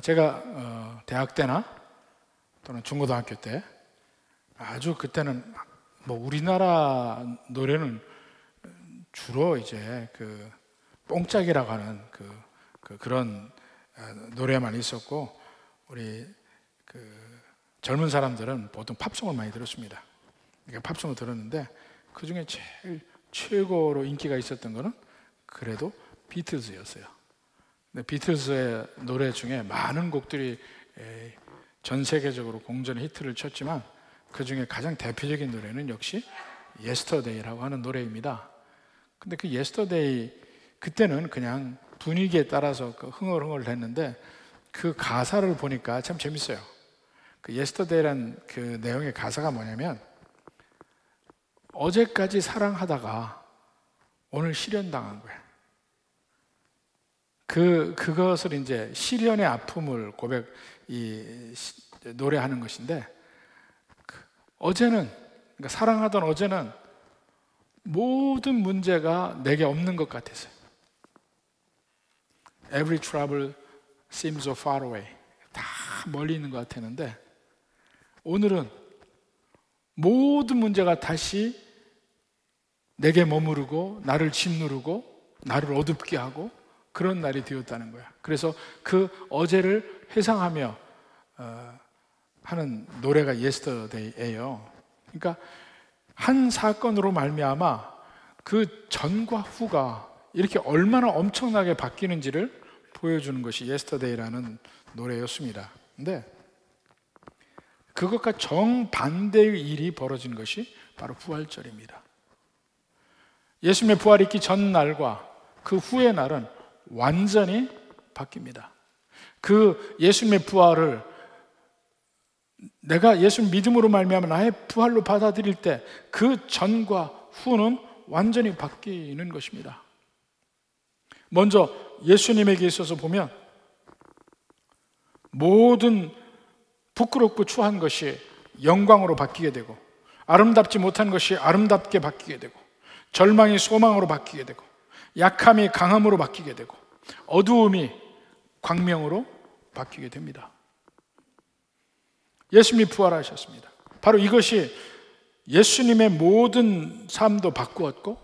제가 대학 때나 또는 중고등학교 때 아주 그때는 뭐 우리나라 노래는 주로 이제 그 뽕짝이라고 하는 그런 노래만 있었고, 우리 젊은 사람들은 보통 팝송을 많이 들었습니다. 그러니까 팝송을 들었는데 그 중에 제일 최고로 인기가 있었던 거는 그래도 비틀즈였어요. 근데 비틀즈의 노래 중에 많은 곡들이 전 세계적으로 공전의 히트를 쳤지만 그 중에 가장 대표적인 노래는 역시 Yesterday라고 하는 노래입니다. 근데 그 Yesterday 그때는 그냥 분위기에 따라서 흥얼흥얼 했는데 그 가사를 보니까 참 재밌어요. 그 Yesterday란 그 내용의 가사가 뭐냐면, 어제까지 사랑하다가 오늘 실현당한 거야. 그것을 이제 시련의 아픔을 노래하는 것인데, 어제는, 그러니까 사랑하던 어제는 모든 문제가 내게 없는 것 같았어요. Every trouble seems so far away. 다 멀리 있는 것 같았는데, 오늘은 모든 문제가 다시 내게 머무르고 나를 짓누르고 나를 어둡게 하고 그런 날이 되었다는 거야. 그래서 그 어제를 회상하며 하는 노래가 Yesterday예요. 그러니까 한 사건으로 말미암아 그 전과 후가 이렇게 얼마나 엄청나게 바뀌는지를 보여주는 것이 Yesterday라는 노래였습니다. 근데 그것과 정반대의 일이 벌어진 것이 바로 부활절입니다. 예수님의 부활이 있기 전날과 그 후의 날은 완전히 바뀝니다. 그 예수님의 부활을 내가 예수님 믿음으로 말미암아 나의 부활로 받아들일 때 그 전과 후는 완전히 바뀌는 것입니다. 먼저 예수님에게 있어서 보면 모든 부끄럽고 추한 것이 영광으로 바뀌게 되고, 아름답지 못한 것이 아름답게 바뀌게 되고, 절망이 소망으로 바뀌게 되고, 약함이 강함으로 바뀌게 되고, 어두움이 광명으로 바뀌게 됩니다. 예수님이 부활하셨습니다. 바로 이것이 예수님의 모든 삶도 바꾸었고,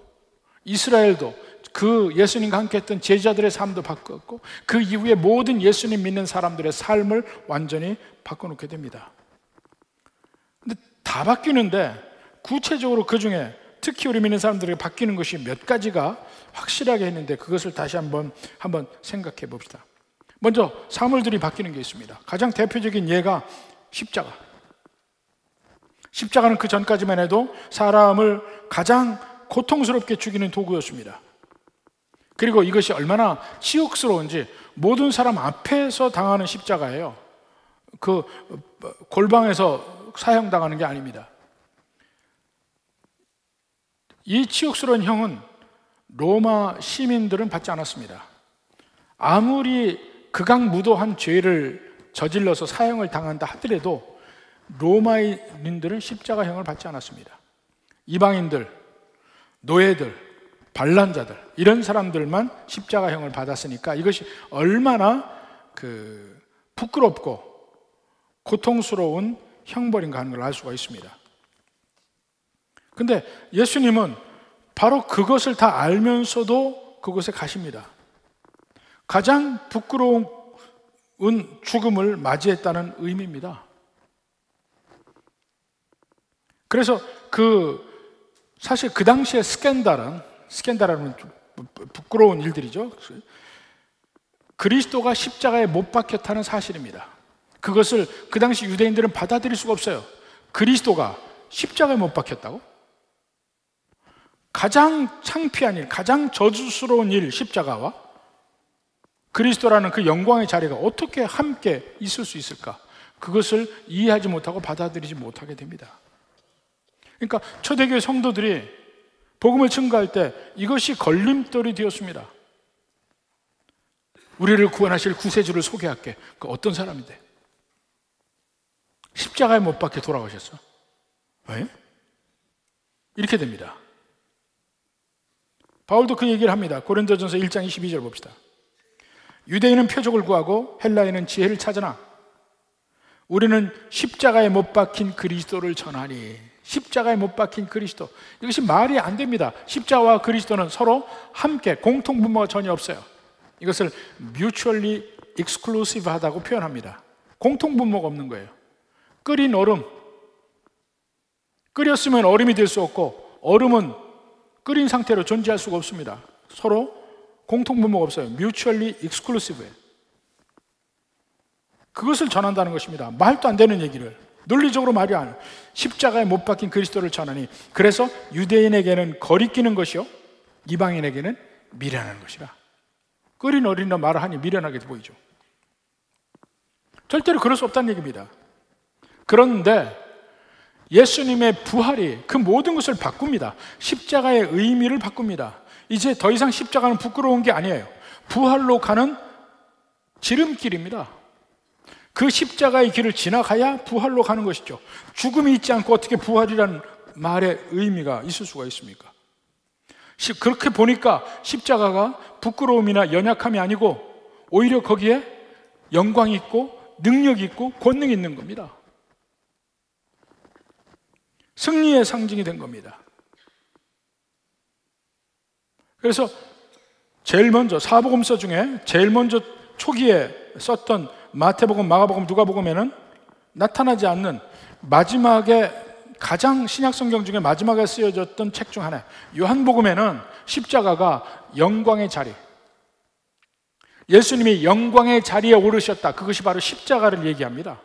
이스라엘도 그 예수님과 함께 했던 제자들의 삶도 바꾸었고, 그 이후에 모든 예수님 믿는 사람들의 삶을 완전히 바꿔놓게 됩니다. 근데 다 바뀌는데 구체적으로 그 중에 특히 우리 믿는 사람들에게 바뀌는 것이 몇 가지가 확실하게 했는데, 그것을 다시 한번 생각해 봅시다. 먼저 사물들이 바뀌는 게 있습니다. 가장 대표적인 예가 십자가. 십자가는 그 전까지만 해도 사람을 가장 고통스럽게 죽이는 도구였습니다. 그리고 이것이 얼마나 치욕스러운지 모든 사람 앞에서 당하는 십자가예요. 그 골방에서 사형당하는 게 아닙니다. 이 치욕스러운 형은 로마 시민들은 받지 않았습니다. 아무리 극악무도한 죄를 저질러서 사형을 당한다 하더라도 로마인들은 십자가형을 받지 않았습니다. 이방인들, 노예들, 반란자들, 이런 사람들만 십자가형을 받았으니까 이것이 얼마나 부끄럽고 고통스러운 형벌인가 하는 걸 알 수가 있습니다. 근데 예수님은 바로 그것을 다 알면서도 그곳에 가십니다. 가장 부끄러운 죽음을 맞이했다는 의미입니다. 그래서 사실 그 당시에 스캔달은 부끄러운 일들이죠. 그리스도가 십자가에 못 박혔다는 사실입니다. 그것을 그 당시 유대인들은 받아들일 수가 없어요. 그리스도가 십자가에 못 박혔다고? 가장 창피한 일, 가장 저주스러운 일, 십자가와 그리스도라는 그 영광의 자리가 어떻게 함께 있을 수 있을까? 그것을 이해하지 못하고 받아들이지 못하게 됩니다. 그러니까 초대교회 성도들이 복음을 증거할 때 이것이 걸림돌이 되었습니다. 우리를 구원하실 구세주를 소개할게. 그 어떤 사람인데? 십자가에 못 박혀 돌아가셨어. 왜? 이렇게 됩니다. 바울도 그 얘기를 합니다. 고린도전서 1장 22절 봅시다. 유대인은 표적을 구하고 헬라인은 지혜를 찾으나 우리는 십자가에 못 박힌 그리스도를 전하니. 십자가에 못 박힌 그리스도, 이것이 말이 안 됩니다. 십자가와 그리스도는 서로 함께 공통분모가 전혀 없어요. 이것을 mutually exclusive 하다고 표현합니다. 공통분모가 없는 거예요. 끓인 얼음, 끓였으면 얼음이 될 수 없고 얼음은 끓인 상태로 존재할 수가 없습니다. 서로 공통분모가 없어요. mutually exclusive예요. 그것을 전한다는 것입니다. 말도 안 되는 얘기를, 논리적으로 말이 안 돼요. 십자가에 못 박힌 그리스도를 전하니, 그래서 유대인에게는 거리끼는 것이요 이방인에게는 미련한 것이라. 끓인 얼음이라 말을 하니 미련하게 보이죠. 절대로 그럴 수 없다는 얘기입니다. 그런데 예수님의 부활이 그 모든 것을 바꿉니다. 십자가의 의미를 바꿉니다. 이제 더 이상 십자가는 부끄러운 게 아니에요. 부활로 가는 지름길입니다. 그 십자가의 길을 지나가야 부활로 가는 것이죠. 죽음이 있지 않고 어떻게 부활이라는 말의 의미가 있을 수가 있습니까? 그렇게 보니까 십자가가 부끄러움이나 연약함이 아니고 오히려 거기에 영광이 있고 능력이 있고 권능이 있는 겁니다. 승리의 상징이 된 겁니다. 그래서 제일 먼저 사복음서 중에 제일 먼저 초기에 썼던 마태복음, 마가복음, 누가복음에는 나타나지 않는 마지막에 가장 신약성경 중에 마지막에 쓰여졌던 책 중 하나, 요한복음에는 십자가가 영광의 자리, 예수님이 영광의 자리에 오르셨다, 그것이 바로 십자가를 얘기합니다.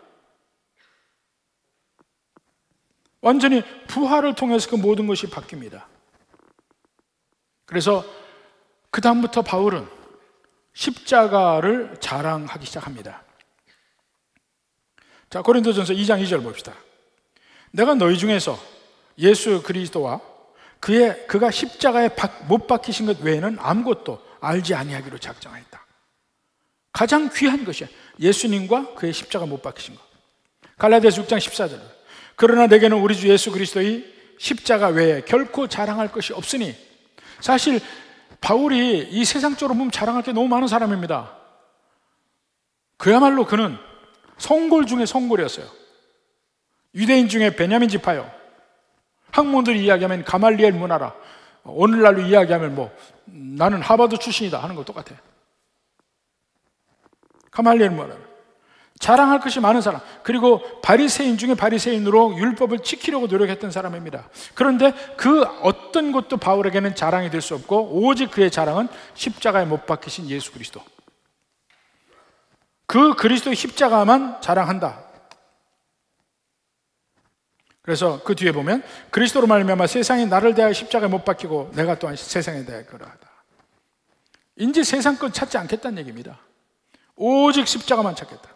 완전히 부활을 통해서 그 모든 것이 바뀝니다. 그래서 그 다음부터 바울은 십자가를 자랑하기 시작합니다. 자, 고린도전서 2장 2절 봅시다. 내가 너희 중에서 예수 그리스도와 그가 십자가에 못 박히신 것 외에는 아무것도 알지 아니하기로 작정하였다. 가장 귀한 것이야, 예수님과 그의 십자가 못 박히신 것. 갈라디아서 6장 14절. 그러나 내게는 우리 주 예수 그리스도의 십자가 외에 결코 자랑할 것이 없으니. 사실 바울이 이 세상적으로 보면 자랑할 게 너무 많은 사람입니다. 그야말로 그는 성골 중에 성골이었어요. 유대인 중에 베냐민 지파요. 학문들이 이야기하면 가말리엘 문화라, 오늘날로 이야기하면 나는 하버드 출신이다 하는 거 똑같아요. 가말리엘 문화라, 자랑할 것이 많은 사람, 그리고 바리새인 중에 바리새인으로 율법을 지키려고 노력했던 사람입니다. 그런데 그 어떤 것도 바울에게는 자랑이 될 수 없고 오직 그의 자랑은 십자가에 못 박히신 예수 그리스도, 그 그리스도의 십자가만 자랑한다. 그래서 그 뒤에 보면 그리스도로 말미암아 세상이 나를 대하여 십자가에 못 박히고 내가 또한 세상에 대하여 그러하다. 이제 세상 것 찾지 않겠다는 얘기입니다. 오직 십자가만 찾겠다.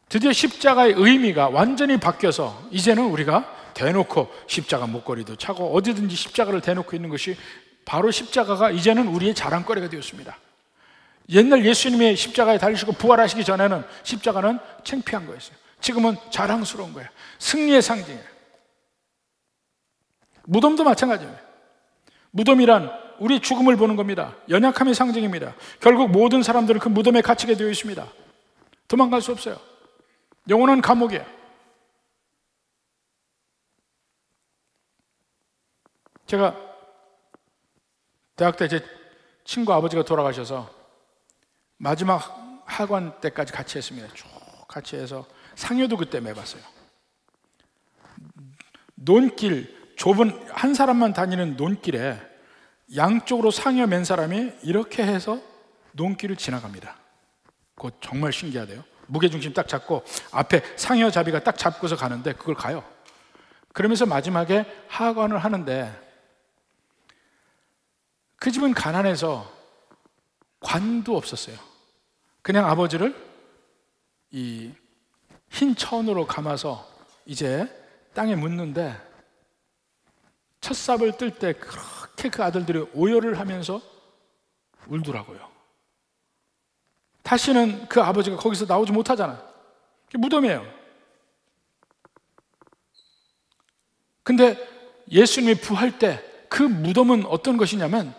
드디어 십자가의 의미가 완전히 바뀌어서 이제는 우리가 대놓고 십자가 목걸이도 차고 어디든지 십자가를 대놓고 있는 것이 바로 십자가가 이제는 우리의 자랑거리가 되었습니다. 옛날 예수님의 십자가에 달리시고 부활하시기 전에는 십자가는 창피한 거였어요. 지금은 자랑스러운 거예요. 승리의 상징이에요. 무덤도 마찬가지예요. 무덤이란 우리의 죽음을 보는 겁니다. 연약함의 상징입니다. 결국 모든 사람들은 그 무덤에 갇히게 되어 있습니다. 도망갈 수 없어요. 영원한 감옥이에요. 제가 대학 때 제 친구 아버지가 돌아가셔서 마지막 하관 때까지 같이 했습니다. 쭉 같이 해서 상여도 그때 매봤어요. 논길, 좁은 한 사람만 다니는 논길에 양쪽으로 상여 맨 사람이 이렇게 해서 논길을 지나갑니다. 그거 정말 신기하대요. 무게중심 딱 잡고 앞에 상여 자비가 딱 잡고서 가는데 그걸 가요. 그러면서 마지막에 하관을 하는데 그 집은 가난해서 관도 없었어요. 그냥 아버지를 이 흰 천으로 감아서 이제 땅에 묻는데 첫 삽을 뜰 때 그렇게 그 아들들이 오열을 하면서 울더라고요. 다시는 그 아버지가 거기서 나오지 못하잖아요. 그게 무덤이에요. 근데 예수님이 부활 때 그 무덤은 어떤 것이냐면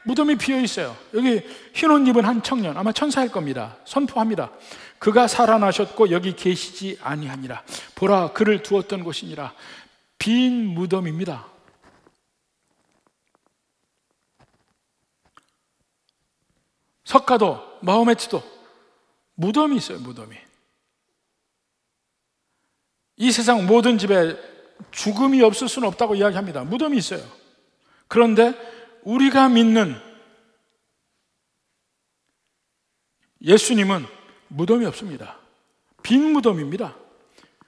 무덤이 비어 있어요. 여기 흰 옷 입은 한 청년, 아마 천사일 겁니다. 선포합니다. 그가 살아나셨고 여기 계시지 아니하니라. 보라, 그를 두었던 곳이니라. 빈 무덤입니다. 석가도, 마호메트도 무덤이 있어요. 무덤이. 이 세상 모든 집에 죽음이 없을 수는 없다고 이야기합니다. 무덤이 있어요. 그런데 우리가 믿는 예수님은 무덤이 없습니다. 빈 무덤입니다.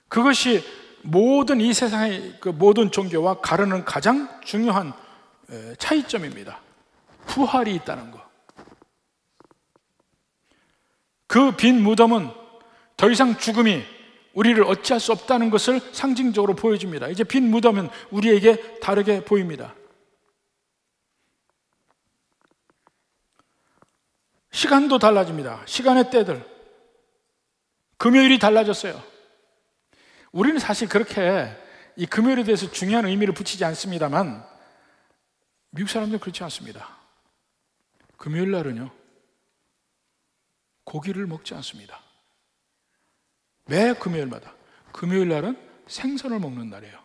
그것이 모든 이 세상의 그 모든 종교와 가르는 가장 중요한 차이점입니다. 부활이 있다는 것. 그 빈 무덤은 더 이상 죽음이 우리를 어찌할 수 없다는 것을 상징적으로 보여줍니다. 이제 빈 무덤은 우리에게 다르게 보입니다. 시간도 달라집니다. 시간의 때들. 금요일이 달라졌어요. 우리는 사실 그렇게 이 금요일에 대해서 중요한 의미를 붙이지 않습니다만 미국 사람들은 그렇지 않습니다. 금요일 날은요, 고기를 먹지 않습니다. 매 금요일마다. 금요일 날은 생선을 먹는 날이에요.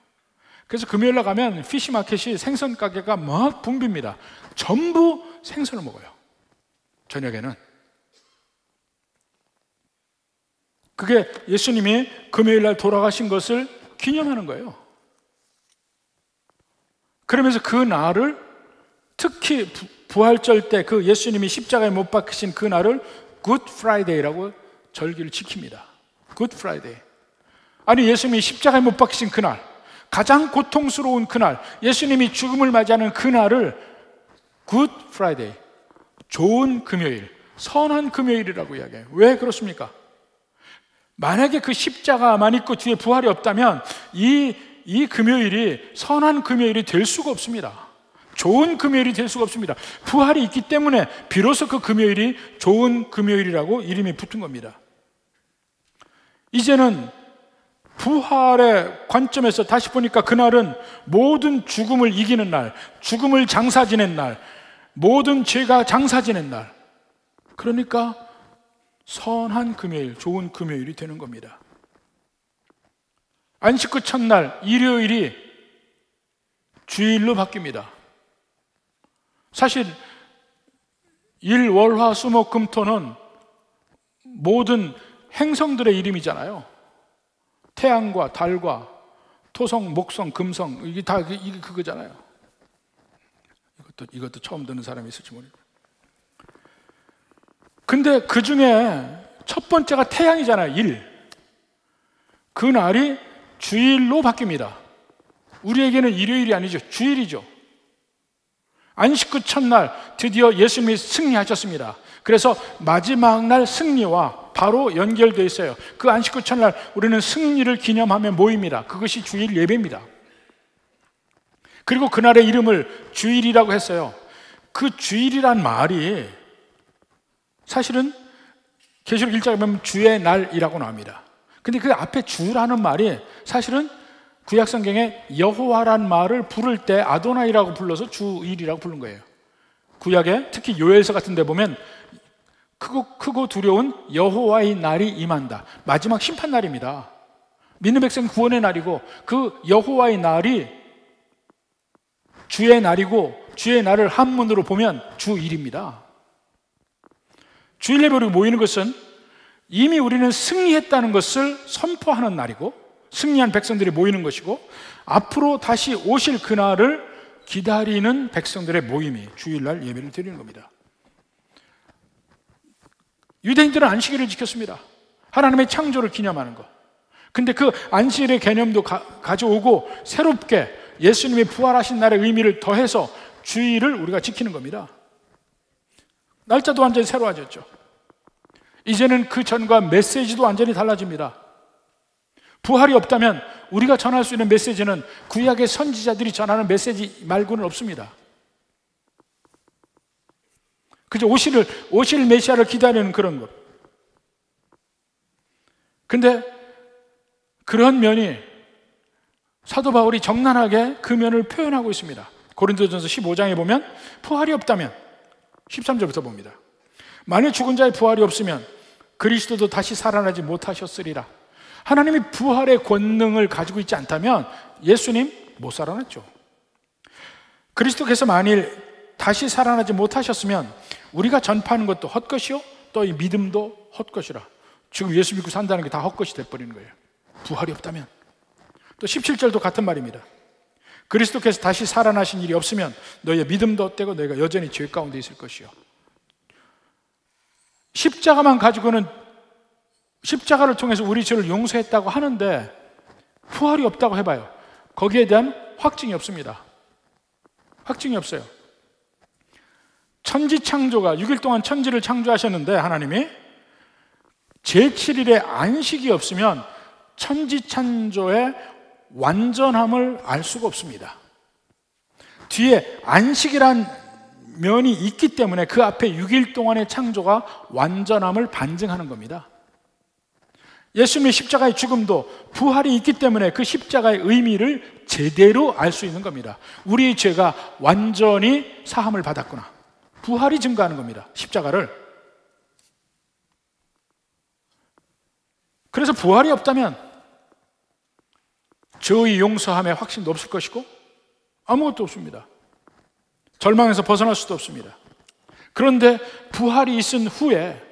그래서 금요일 날 가면 피시마켓이 생선 가게가 막 붐빕니다. 전부 생선을 먹어요. 저녁에는. 그게 예수님이 금요일 날 돌아가신 것을 기념하는 거예요. 그러면서 그 날을, 특히 부활절 때 그 예수님이 십자가에 못 박히신 그 날을 굿 프라이데이라고 절기를 지킵니다. 굿 프라이데이. 아니, 예수님이 십자가에 못 박히신 그날, 가장 고통스러운 그날, 예수님이 죽음을 맞이하는 그날을 굿 프라이데이, 좋은 금요일, 선한 금요일이라고 이야기해요. 왜 그렇습니까? 만약에 그 십자가만 있고 뒤에 부활이 없다면 이 금요일이 선한 금요일이 될 수가 없습니다. 좋은 금요일이 될 수가 없습니다. 부활이 있기 때문에 비로소 그 금요일이 좋은 금요일이라고 이름이 붙은 겁니다. 이제는 부활의 관점에서 다시 보니까 그날은 모든 죽음을 이기는 날, 죽음을 장사 지낸 날, 모든 죄가 장사 지낸 날, 그러니까 선한 금요일, 좋은 금요일이 되는 겁니다. 안식 후 첫날 일요일이 주일로 바뀝니다. 사실 일, 월, 화, 수, 목, 금, 토는 모든 행성들의 이름이잖아요. 태양과 달과 토성, 목성, 금성, 이게 다 이게 그거잖아요. 이것도 처음 듣는 사람이 있을지 모르겠어요. 근데 그 중에 첫 번째가 태양이잖아요. 일. 그 날이 주일로 바뀝니다. 우리에게는 일요일이 아니죠. 주일이죠. 안식 후 첫날 드디어 예수님이 승리하셨습니다. 그래서 마지막 날 승리와 바로 연결되어 있어요. 그 안식 후 첫날 우리는 승리를 기념하며 모입니다. 그것이 주일 예배입니다. 그리고 그날의 이름을 주일이라고 했어요. 그 주일이란 말이 사실은 계시록 1장에 보면 주의 날이라고 나옵니다. 근데 그 앞에 주라는 말이 사실은 구약 성경에 여호와란 말을 부를 때 아도나이라고 불러서 주일이라고 부른 거예요. 구약에 특히 요엘서 같은 데 보면 크고 두려운 여호와의 날이 임한다. 마지막 심판 날입니다. 믿는 백성 구원의 날이고 그 여호와의 날이 주의 날이고 주의 날을 한문으로 보면 주일입니다. 주일 예배로 모이는 것은 이미 우리는 승리했다는 것을 선포하는 날이고 승리한 백성들이 모이는 것이고 앞으로 다시 오실 그날을 기다리는 백성들의 모임이 주일날 예배를 드리는 겁니다. 유대인들은 안식일을 지켰습니다. 하나님의 창조를 기념하는 것. 근데 그 안식일의 개념도 가져오고 새롭게 예수님이 부활하신 날의 의미를 더해서 주일을 우리가 지키는 겁니다. 날짜도 완전히 새로워졌죠. 이제는 그 전과 메시지도 완전히 달라집니다. 부활이 없다면 우리가 전할 수 있는 메시지는 구약의 선지자들이 전하는 메시지 말고는 없습니다. 그저 오실 메시아를 기다리는 그런 것. 근데 그런 면이 사도 바울이 정난하게 그 면을 표현하고 있습니다. 고린도전서 15장에 보면 부활이 없다면 13절부터 봅니다. 만일 죽은 자의 부활이 없으면 그리스도도 다시 살아나지 못하셨으리라. 하나님이 부활의 권능을 가지고 있지 않다면 예수님 못 살아났죠. 그리스도께서 만일 다시 살아나지 못하셨으면 우리가 전파하는 것도 헛것이요 또 이 믿음도 헛것이라. 지금 예수 믿고 산다는 게 다 헛것이 돼버리는 거예요. 부활이 없다면. 또 17절도 같은 말입니다. 그리스도께서 다시 살아나신 일이 없으면 너희의 믿음도 헛되고 너희가 여전히 죄 가운데 있을 것이요. 십자가만 가지고는, 십자가를 통해서 우리 죄를 용서했다고 하는데 부활이 없다고 해봐요. 거기에 대한 확증이 없습니다. 확증이 없어요. 천지 창조가 6일 동안 천지를 창조하셨는데 하나님이 제7일에 안식이 없으면 천지 창조의 완전함을 알 수가 없습니다. 뒤에 안식이란 면이 있기 때문에 그 앞에 6일 동안의 창조가 완전함을 반증하는 겁니다. 예수님의 십자가의 죽음도 부활이 있기 때문에 그 십자가의 의미를 제대로 알 수 있는 겁니다. 우리의 죄가 완전히 사함을 받았구나. 부활이 증거하는 겁니다. 십자가를. 그래서 부활이 없다면 죄의 용서함의 확신도 없을 것이고 아무것도 없습니다. 절망에서 벗어날 수도 없습니다. 그런데 부활이 있은 후에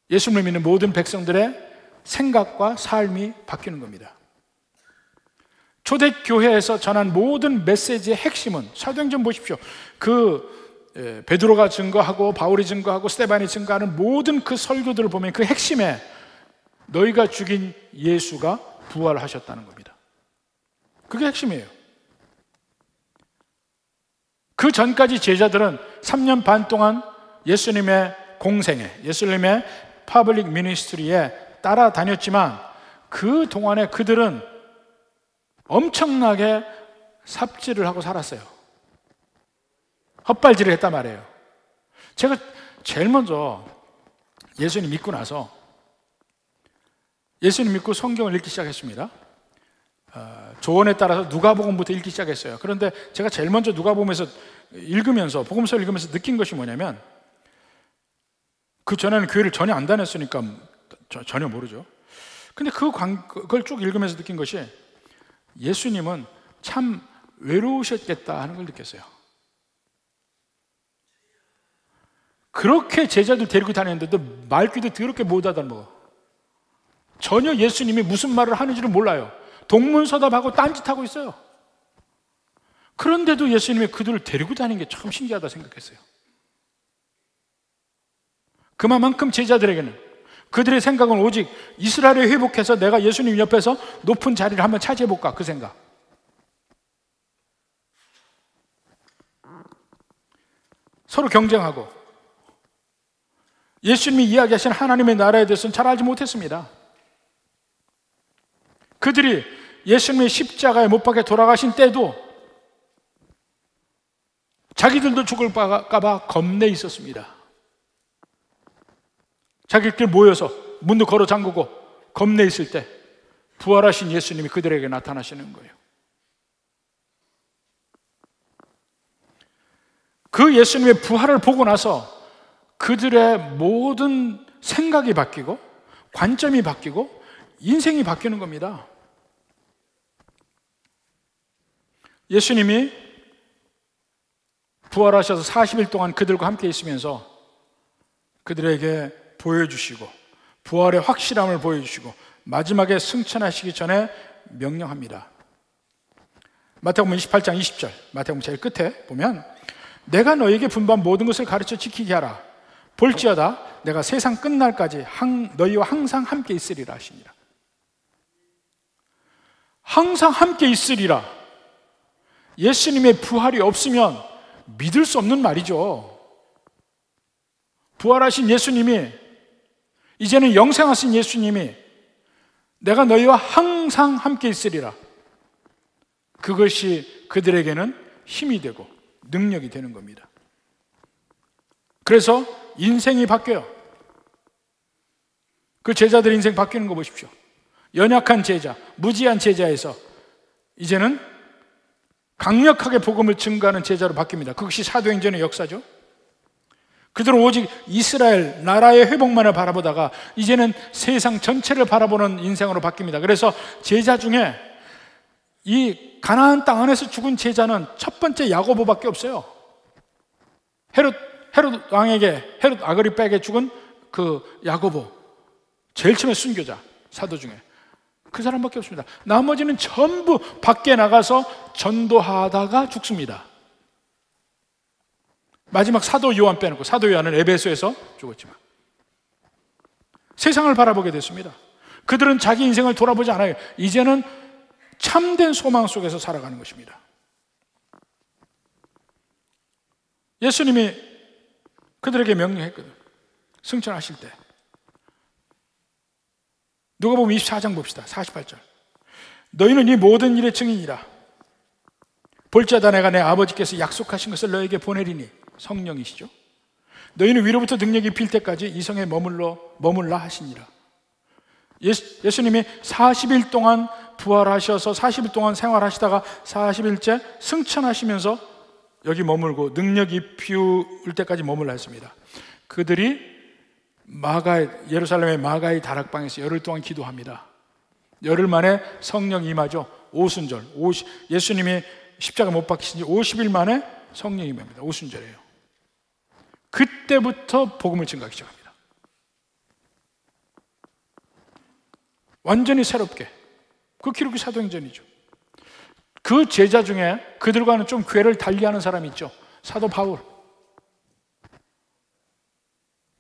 예수님을 믿는 모든 백성들의 생각과 삶이 바뀌는 겁니다. 초대교회에서 전한 모든 메시지의 핵심은, 사도행전 보십시오. 베드로가 증거하고 바울이 증거하고 스데반이 증거하는 모든 그 설교들을 보면 그 핵심에 너희가 죽인 예수가 부활하셨다는 겁니다. 그게 핵심이에요. 그 전까지 제자들은 3년 반 동안 예수님의 공생에, 예수님의 파블릭 미니스트리에 따라다녔지만 그 동안에 그들은 엄청나게 삽질을 하고 살았어요. 헛발질을 했단 말이에요. 제가 제일 먼저 예수님 믿고 나서 예수님 믿고 성경을 읽기 시작했습니다. 조언에 따라서 누가복음부터 읽기 시작했어요. 그런데 제가 제일 먼저 누가복음에서 읽으면서, 복음서를 읽으면서 느낀 것이 뭐냐면, 그 전에는 교회를 전혀 안 다녔으니까 전혀 모르죠. 근데 그걸 쭉 읽으면서 느낀 것이 예수님은 참 외로우셨겠다 하는 걸 느꼈어요. 그렇게 제자들 데리고 다녔는데도 말귀도 더럽게 못 알아먹어. 전혀 예수님이 무슨 말을 하는지를 몰라요. 동문서답하고 딴짓하고 있어요. 그런데도 예수님이 그들을 데리고 다니는 게 참 신기하다 생각했어요. 그만큼 제자들에게는, 그들의 생각은 오직 이스라엘을 회복해서 내가 예수님 옆에서 높은 자리를 한번 차지해볼까, 그 생각. 서로 경쟁하고 예수님이 이야기하신 하나님의 나라에 대해서는 잘 알지 못했습니다. 그들이 예수님의 십자가에 못 박혀 돌아가신 때도 자기들도 죽을까 봐 겁내 있었습니다. 자기들끼리 모여서 문도 걸어 잠그고 겁내 있을 때 부활하신 예수님이 그들에게 나타나시는 거예요. 그 예수님의 부활을 보고 나서 그들의 모든 생각이 바뀌고 관점이 바뀌고 인생이 바뀌는 겁니다. 예수님이 부활하셔서 40일 동안 그들과 함께 있으면서 그들에게 보여주시고 부활의 확실함을 보여주시고 마지막에 승천하시기 전에 명령합니다. 마태복음 28장 20절, 마태복음 제일 끝에 보면 내가 너에게 분부한 모든 것을 가르쳐 지키게 하라. 볼지어다 내가 세상 끝날까지 너희와 항상 함께 있으리라 하시니라. 항상 함께 있으리라. 예수님의 부활이 없으면 믿을 수 없는 말이죠. 부활하신 예수님이, 이제는 영생하신 예수님이 내가 너희와 항상 함께 있으리라. 그것이 그들에게는 힘이 되고 능력이 되는 겁니다. 그래서 인생이 바뀌어요. 그 제자들 인생 바뀌는 거 보십시오. 연약한 제자, 무지한 제자에서 이제는 강력하게 복음을 증거하는 제자로 바뀝니다. 그것이 사도행전의 역사죠. 그들은 오직 이스라엘 나라의 회복만을 바라보다가 이제는 세상 전체를 바라보는 인생으로 바뀝니다. 그래서 제자 중에 이 가나안 땅 안에서 죽은 제자는 첫 번째 야고보밖에 없어요. 헤롯 왕에게, 헤롯 아그리빠에게 죽은 그 야고보, 제일 처음에 순교자, 사도 중에 그 사람밖에 없습니다. 나머지는 전부 밖에 나가서 전도하다가 죽습니다. 마지막 사도 요한 빼놓고, 사도 요한은 에베소에서 죽었지만 세상을 바라보게 됐습니다. 그들은 자기 인생을 돌아보지 않아요. 이제는 참된 소망 속에서 살아가는 것입니다. 예수님이 그들에게 명령했거든. 승천하실 때. 누가복음 24장 봅시다. 48절. 너희는 이 모든 일의 증인이라. 볼지어다 내가 내 아버지께서 약속하신 것을 너에게 보내리니, 성령이시죠. 너희는 위로부터 능력이 필 때까지 이 성에 머물라 하시니라. 예수님이 40일 동안 부활하셔서 40일 동안 생활하시다가 40일째 승천하시면서 여기 머물고 능력이 피울 때까지 머물라 했습니다. 그들이 예루살렘의 마가의 다락방에서 열흘 동안 기도합니다. 열흘 만에 성령 임하죠. 오순절, 예수님이 십자가 못 박히신 지 50일 만에 성령 임합니다. 오순절이에요. 그때부터 복음을 증가하기 시작합니다. 완전히 새롭게. 그 기록이 사도행전이죠. 그 제자 중에 그들과는 좀 궤를 달리하는 사람이 있죠. 사도 바울.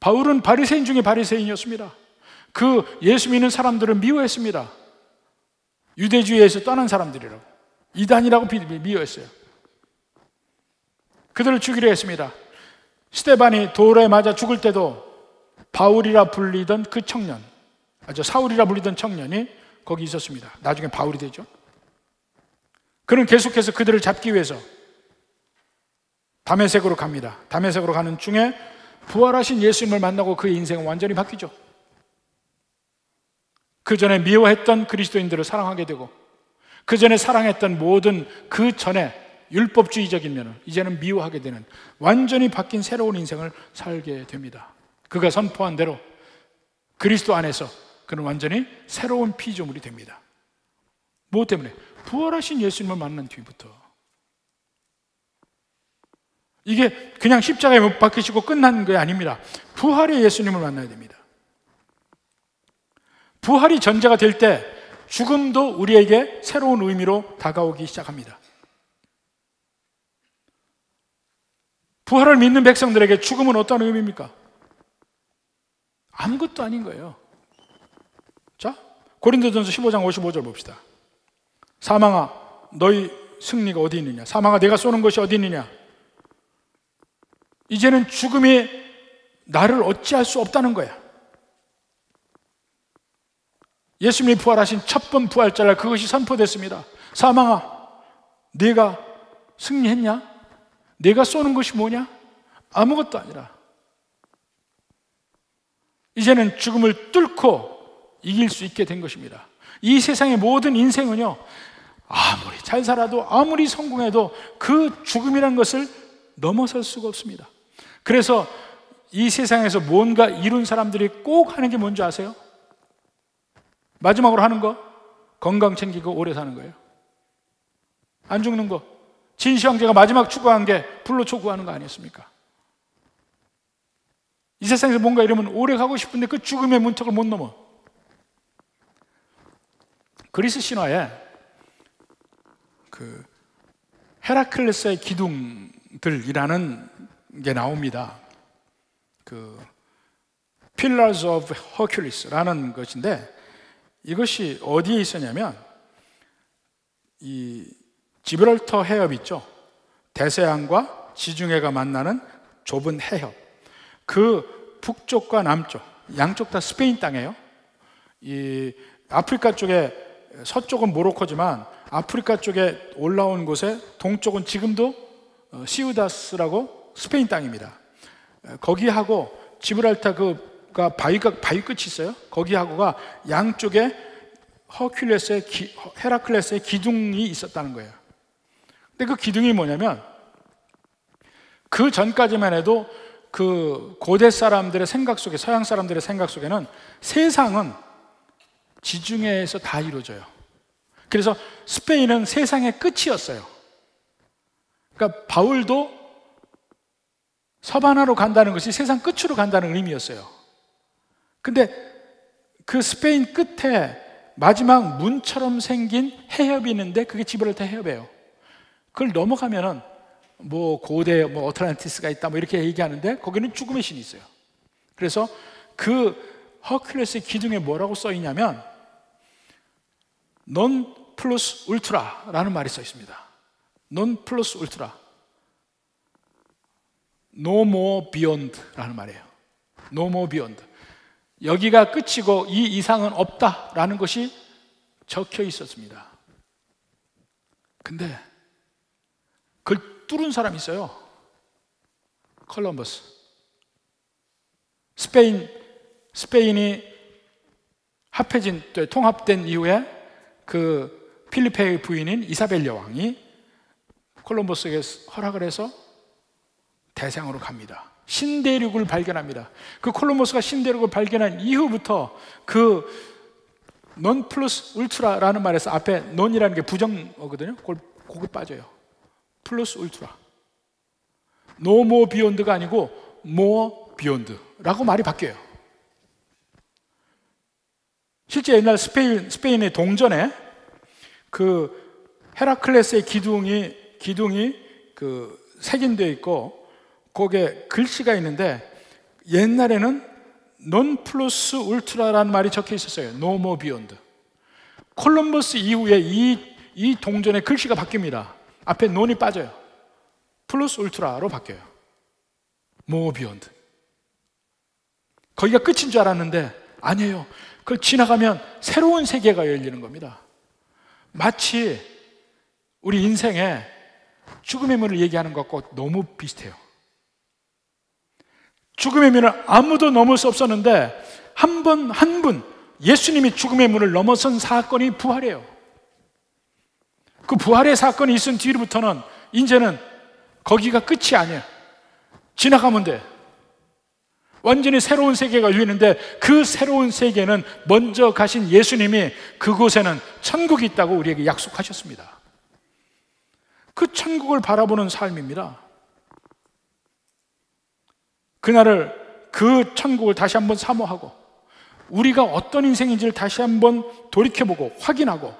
바울은 바리새인 중에 바리새인이었습니다. 그 예수 믿는 사람들을 미워했습니다. 유대주의에서 떠난 사람들이라고, 이단이라고 미워했어요. 그들을 죽이려 했습니다. 스데반이 돌에 맞아 죽을 때도 바울이라 불리던 그 청년, 사울이라 불리던 청년이 거기 있었습니다. 나중에 바울이 되죠. 그는 계속해서 그들을 잡기 위해서 다메섹으로 갑니다. 다메섹으로 가는 중에 부활하신 예수님을 만나고 그의 인생은 완전히 바뀌죠. 그 전에 미워했던 그리스도인들을 사랑하게 되고, 그 전에 사랑했던 모든 그 전에 율법주의적인 면을 이제는 미워하게 되는 완전히 바뀐 새로운 인생을 살게 됩니다. 그가 선포한 대로 그리스도 안에서 그는 완전히 새로운 피조물이 됩니다. 무엇 때문에? 부활하신 예수님을 만난 뒤부터. 이게 그냥 십자가에 못 박히시고 끝난 게 아닙니다. 부활의 예수님을 만나야 됩니다. 부활이 전제가 될 때 죽음도 우리에게 새로운 의미로 다가오기 시작합니다. 부활을 믿는 백성들에게 죽음은 어떤 의미입니까? 아무것도 아닌 거예요. 자, 고린도전서 15장 55절 봅시다. 사망아, 너희 승리가 어디 있느냐? 사망아, 내가 쏘는 것이 어디 있느냐? 이제는 죽음이 나를 어찌할 수 없다는 거야. 예수님이 부활하신 첫 번 부활절날 그것이 선포됐습니다. 사망아, 네가 승리했냐? 네가 쏘는 것이 뭐냐? 아무것도 아니라 이제는 죽음을 뚫고 이길 수 있게 된 것입니다. 이 세상의 모든 인생은요, 아무리 잘 살아도 아무리 성공해도 그 죽음이라는 것을 넘어설 수가 없습니다. 그래서 이 세상에서 뭔가 이룬 사람들이 꼭 하는 게 뭔지 아세요? 마지막으로 하는 거, 건강 챙기고 오래 사는 거예요. 안 죽는 거. 진시황제가 마지막 추구한 게 불로초 구하는 거 아니었습니까? 이 세상에서 뭔가 이러면 오래 가고 싶은데 그 죽음의 문턱을 못 넘어. 그리스 신화에 그 헤라클레스의 기둥들이라는 게 나옵니다. 그 Pillars of Hercules라는 것인데, 이것이 어디에 있었냐면 이 지브랄터 해협 있죠. 대서양과 지중해가 만나는 좁은 해협. 그 북쪽과 남쪽, 양쪽 다 스페인 땅이에요. 이 아프리카 쪽에 서쪽은 모로코지만 아프리카 쪽에 올라온 곳에 동쪽은 지금도 시우다스라고 스페인 땅입니다. 거기하고 지브랄타가 바위 끝이 있어요. 거기하고가 양쪽에 헤라클레스의 기둥이 있었다는 거예요. 근데 그 기둥이 뭐냐면 그 전까지만 해도 그 고대 사람들의 생각 속에, 서양 사람들의 생각 속에는 세상은 지중해에서 다 이루어져요. 그래서 스페인은 세상의 끝이었어요. 그러니까 바울도 서바나로 간다는 것이 세상 끝으로 간다는 의미였어요. 근데 그 스페인 끝에 마지막 문처럼 생긴 해협이 있는데 그게 지브랄타 해협이에요. 그걸 넘어가면은 뭐 고대 뭐 어틀란티스가 있다 뭐 이렇게 얘기하는데 거기는 죽음의 신이 있어요. 그래서 그 허큘레스의 기둥에 뭐라고 써 있냐면 non plus ultra라는 말이 써 있습니다. non plus ultra, no more beyond라는 말이에요. no more beyond. 여기가 끝이고 이 이상은 없다라는 것이 적혀 있었습니다. 근데 그걸 뚫은 사람이 있어요. 콜럼버스. 스페인이 합해진, 통합된 이후에 그 필리페의 부인인 이사벨 여왕이 콜럼버스에게 허락을 해서 대상으로 갑니다. 신대륙을 발견합니다. 그 콜럼버스가 신대륙을 발견한 이후부터 그 non plus ultra라는 말에서 앞에 non이라는 게 부정어거든요. 그걸 빠져요. 플러스 울트라. no more beyond가 아니고 more beyond라고 말이 바뀌어요. 실제 옛날 스페인의 동전에 그 헤라클레스의 기둥이 그 색인되어 있고 거기에 글씨가 있는데 옛날에는 non plus ultra라는 말이 적혀 있었어요. no more beyond. 콜럼버스 이후에 이 동전의 글씨가 바뀝니다. 앞에 non이 빠져요. 플러스 울트라로 바뀌어요. more beyond. 거기가 끝인 줄 알았는데 아니에요. 그걸 지나가면 새로운 세계가 열리는 겁니다. 마치 우리 인생에 죽음의 문을 얘기하는 것과 너무 비슷해요. 죽음의 문을 아무도 넘을 수 없었는데 한 분 예수님이 죽음의 문을 넘어선 사건이 부활이에요. 그 부활의 사건이 있은 뒤로부터는 이제는 거기가 끝이 아니에요. 지나가면 돼. 완전히 새로운 세계가 열리는데 그 새로운 세계는 먼저 가신 예수님이 그곳에는 천국이 있다고 우리에게 약속하셨습니다. 그 천국을 바라보는 삶입니다. 그날을, 그 천국을 다시 한번 사모하고 우리가 어떤 인생인지를 다시 한번 돌이켜보고 확인하고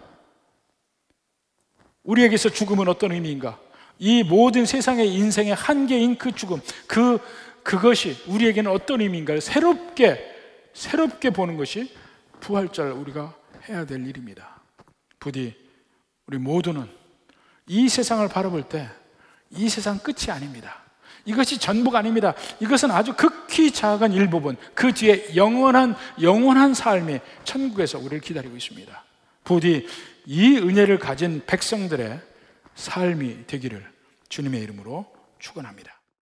우리에게서 죽음은 어떤 의미인가? 이 모든 세상의 인생의 한계인 그 죽음, 그것이 우리에게는 어떤 의미인가를 새롭게 보는 것이 부활절 우리가 해야 될 일입니다. 부디 우리 모두는 이 세상을 바라볼 때 이 세상 끝이 아닙니다. 이것이 전부가 아닙니다. 이것은 아주 극히 작은 일부분, 그 뒤에 영원한 삶이 천국에서 우리를 기다리고 있습니다. 부디 이 은혜를 가진 백성들의 삶이 되기를 주님의 이름으로 축원합니다.